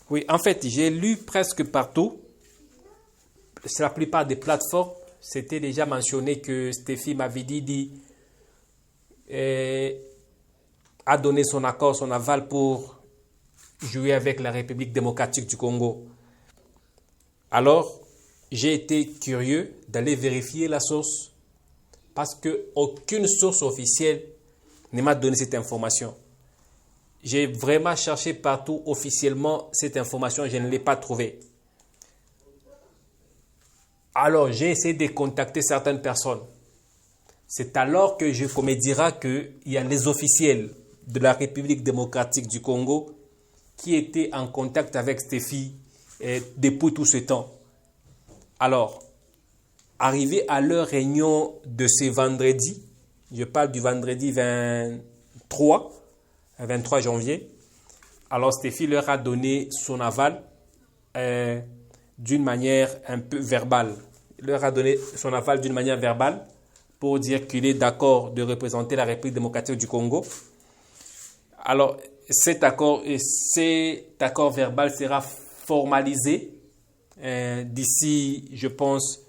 Oui, en fait, j'ai lu presque partout, sur la plupart des plateformes, c'était déjà mentionné que Stéphie Mavididi eh, a donné son accord, son aval pour jouer avec la République démocratique du Congo. Alors, j'ai été curieux d'aller vérifier la source parce qu'aucune source officielle ne m'a donné cette information. J'ai vraiment cherché partout officiellement cette information, je ne l'ai pas trouvée. Alors, j'ai essayé de contacter certaines personnes. C'est alors que qu'on me dira qu'il y a les officiels de la République démocratique du Congo qui étaient en contact avec Stéphie depuis tout ce temps. Alors, arrivé à leur réunion de ce vendredi, je parle du vendredi 23 janvier, alors Stéphie leur a donné son aval d'une manière un peu verbale. Il leur a donné son aval d'une manière verbale pour dire qu'il est d'accord de représenter la République démocratique du Congo. Alors, cet accord verbal sera formalisé d'ici, je pense,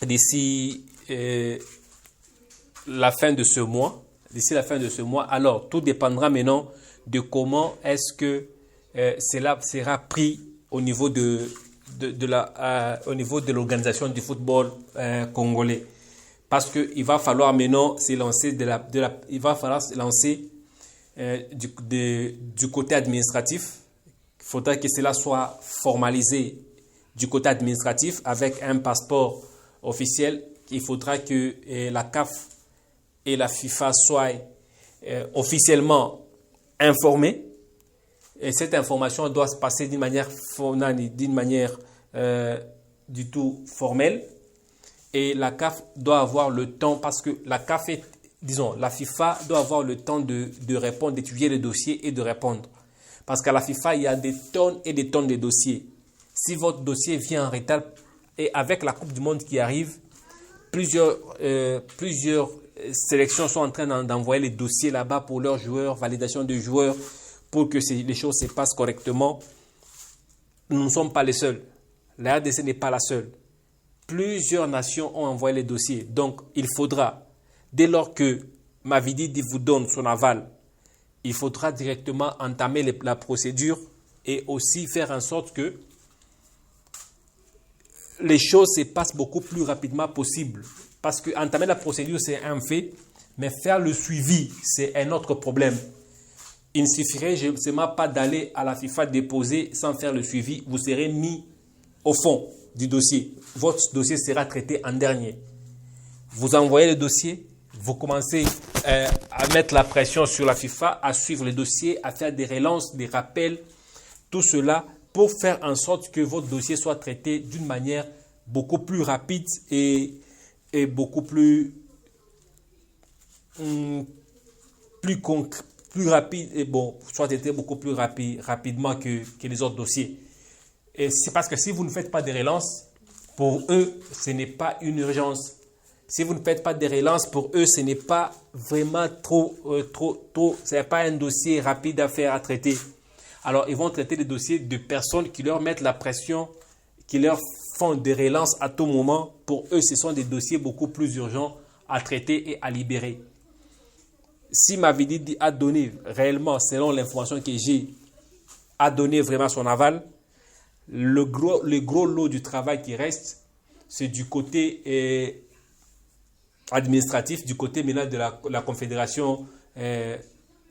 d'ici la fin de ce mois. D'ici la fin de ce mois. Alors, tout dépendra maintenant de comment est-ce que cela sera pris au niveau au niveau de l'organisation du football congolais. Parce qu'il va falloir maintenant se lancer il va falloir se lancer du côté administratif. Il faudra que cela soit formalisé du côté administratif avec un passeport officiel. Il faudra que la CAF et la FIFA soient officiellement informées. Et cette information doit se passer d'une manière du tout formelle. Et la CAF doit avoir le temps, parce que la CAF la FIFA doit avoir le temps de répondre, d'étudier les dossiers et de répondre. Parce qu'à la FIFA, il y a des tonnes et des tonnes de dossiers. Si votre dossier vient en retard, et avec la Coupe du Monde qui arrive, plusieurs sélections sont en train d'envoyer les dossiers là-bas pour leurs joueurs, validation de joueurs, pour que les choses se passent correctement. Nous ne sommes pas les seuls. La RDC n'est pas la seule. Plusieurs nations ont envoyé les dossiers. Donc, il faudra, dès lors que Mavididi vous donne son aval, il faudra directement entamer la procédure et aussi faire en sorte que les choses se passent beaucoup plus rapidement possible. Parce que entamer la procédure, c'est un fait, mais faire le suivi, c'est un autre problème. Il ne suffirait justement pas d'aller à la FIFA déposer sans faire le suivi. Vous serez mis au fond du dossier. Votre dossier sera traité en dernier. Vous envoyez le dossier, vous commencez à mettre la pression sur la FIFA, à suivre le dossier, à faire des relances, des rappels, tout cela pour faire en sorte que votre dossier soit traité d'une manière beaucoup plus rapide et beaucoup plus rapide et soit traité beaucoup plus rapidement que les autres dossiers. Et c'est parce que si vous ne faites pas de relances, pour eux, ce n'est pas une urgence. Si vous ne faites pas de relances, pour eux, ce n'est pas vraiment ce n'est pas un dossier rapide à faire, à traiter. Alors, ils vont traiter des dossiers de personnes qui leur mettent la pression, qui leur font des relances à tout moment. Pour eux, ce sont des dossiers beaucoup plus urgents à traiter et à libérer. Si Mavididi a donné réellement, selon l'information que j'ai, a donné vraiment son aval, le gros lot du travail qui reste, c'est du côté administratif, du côté maintenant de la confédération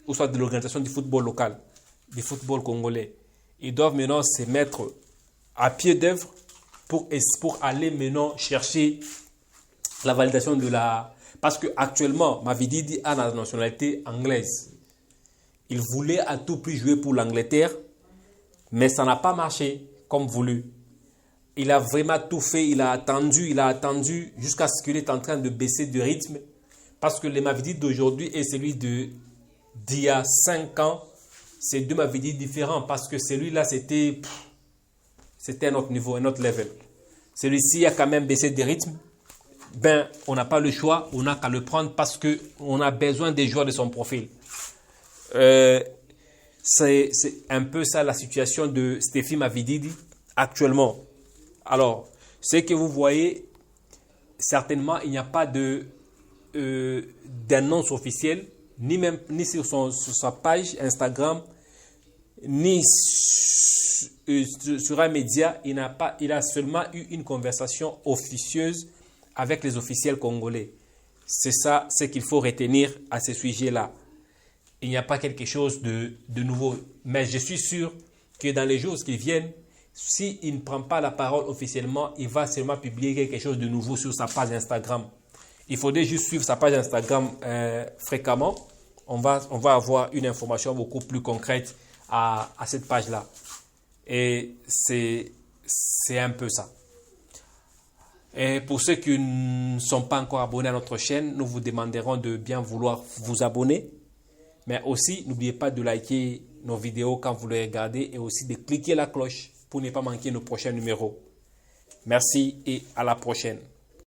ou soit de l'organisation du football local, du football congolais. Ils doivent maintenant se mettre à pied d'œuvre pour aller maintenant chercher la validation de la... Parce qu'actuellement, Mavididi a la nationalité anglaise. Il voulait à tout prix jouer pour l'Angleterre, mais ça n'a pas marché comme voulu. Il a vraiment tout fait, il a attendu jusqu'à ce qu'il est en train de baisser de rythme. Parce que le Mavididi d'aujourd'hui et celui d'il y a 5 ans, c'est deux Mavididi différents. Parce que celui-là, c'était un autre niveau, un autre level. Celui-ci a quand même baissé de rythme. On n'a pas le choix, on n'a qu'à le prendre parce qu'on a besoin des joueurs de son profil. C'est un peu ça la situation de Steffi Mavididi actuellement. Alors, ce que vous voyez, certainement, il n'y a pas d'annonce officielle, ni sur sa page Instagram, ni sur un média. Il a seulement eu une conversation officieuse avec les officiels congolais. C'est ça, ce qu'il faut retenir à ce sujet-là. Il n'y a pas quelque chose de nouveau. Mais je suis sûr que dans les jours qui viennent, s'il ne prend pas la parole officiellement, il va seulement publier quelque chose de nouveau sur sa page Instagram. Il faudrait juste suivre sa page Instagram fréquemment. On va avoir une information beaucoup plus concrète à cette page-là. Et c'est un peu ça. Et pour ceux qui ne sont pas encore abonnés à notre chaîne, nous vous demanderons de bien vouloir vous abonner. Mais aussi, n'oubliez pas de liker nos vidéos quand vous les regardez et aussi de cliquer la cloche pour ne pas manquer nos prochains numéros. Merci et à la prochaine.